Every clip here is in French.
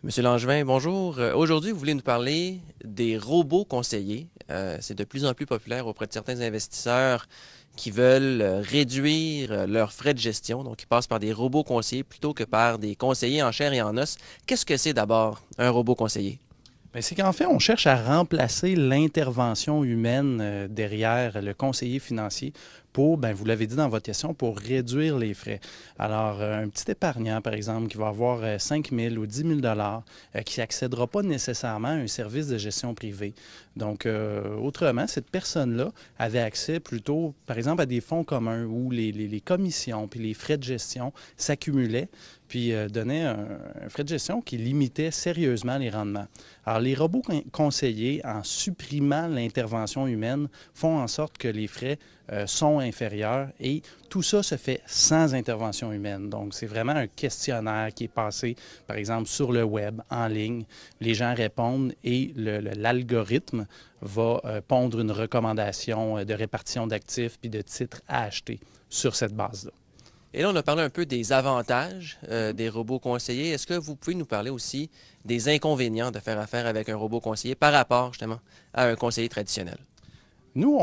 Monsieur Langevin, bonjour. Aujourd'hui, vous voulez nous parler des robots conseillers. C'est de plus en plus populaire auprès de certains investisseurs qui veulent réduire leurs frais de gestion. Donc, ils passent par des robots conseillers plutôt que par des conseillers en chair et en os. Qu'est-ce que c'est d'abord un robot conseiller? Bien, c'est qu'en fait, on cherche à remplacer l'intervention humaine derrière le conseiller financier pour, bien, vous l'avez dit dans votre question, pour réduire les frais. Alors, un petit épargnant, par exemple, qui va avoir 5 000 ou 10 000 qui n'accédera pas nécessairement à un service de gestion privée. Donc, autrement, cette personne-là avait accès plutôt, par exemple, à des fonds communs où les commissions puis les frais de gestion s'accumulaient puis donnait un frais de gestion qui limitait sérieusement les rendements. Alors, les robots conseillers, en supprimant l'intervention humaine, font en sorte que les frais sont inférieurs et tout ça se fait sans intervention humaine. Donc, c'est vraiment un questionnaire qui est passé, par exemple, sur le web, en ligne. Les gens répondent et l'algorithme va pondre une recommandation de répartition d'actifs puis de titres à acheter sur cette base-là. Et là, on a parlé un peu des avantages des robots conseillers. Est-ce que vous pouvez nous parler aussi des inconvénients de faire affaire avec un robot conseiller par rapport justement à un conseiller traditionnel? Nous,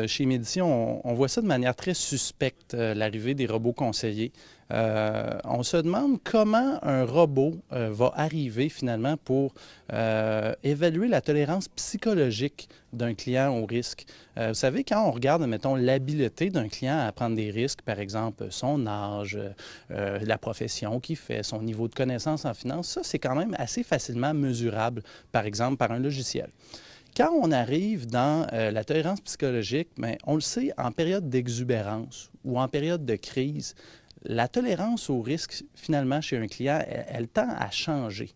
chez Médici, on voit ça de manière très suspecte, l'arrivée des robots conseillers. On se demande comment un robot va arriver finalement pour évaluer la tolérance psychologique d'un client au risque. Vous savez, quand on regarde, mettons, l'habileté d'un client à prendre des risques, par exemple son âge, la profession qu'il fait, son niveau de connaissance en finance, ça, c'est quand même assez facilement mesurable, par exemple, par un logiciel. Quand on arrive dans la tolérance psychologique, bien, on le sait, en période d'exubérance ou en période de crise, la tolérance au risque, finalement, chez un client, elle tend à changer.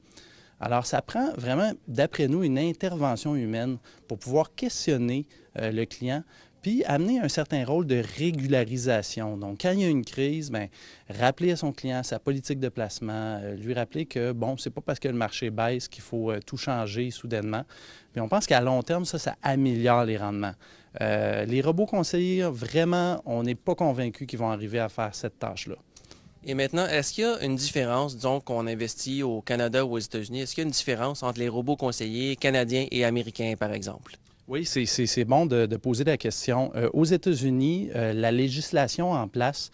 Alors, ça prend vraiment, d'après nous, une intervention humaine pour pouvoir questionner le client, puis amener un certain rôle de régularisation. Donc, quand il y a une crise, bien, rappeler à son client sa politique de placement, lui rappeler que, bon, c'est pas parce que le marché baisse qu'il faut tout changer soudainement. Puis on pense qu'à long terme, ça améliore les rendements. Les robots conseillers, vraiment, on n'est pas convaincu qu'ils vont arriver à faire cette tâche-là. Et maintenant, est-ce qu'il y a une différence, disons qu'on investit au Canada ou aux États-Unis, est-ce qu'il y a une différence entre les robots conseillers canadiens et américains, par exemple? Oui, c'est bon de poser la question. Aux États-Unis, la législation en place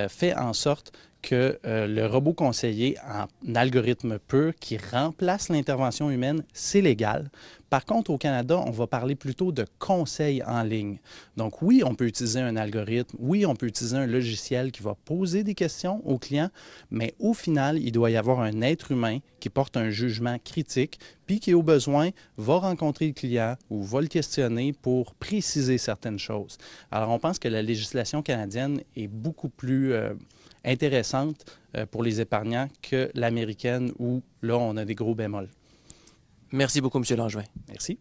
fait en sorte que le robot conseiller en algorithme pur qui remplace l'intervention humaine, c'est légal. Par contre, au Canada, on va parler plutôt de conseil en ligne. Donc oui, on peut utiliser un algorithme, oui, on peut utiliser un logiciel qui va poser des questions aux clients, mais au final, il doit y avoir un être humain qui porte un jugement critique, puis qui, au besoin, va rencontrer le client ou va le questionner pour préciser certaines choses. Alors, on pense que la législation canadienne est beaucoup plus intéressante pour les épargnants que l'américaine où, là, on a des gros bémols. Merci beaucoup, M. Langevin. Merci.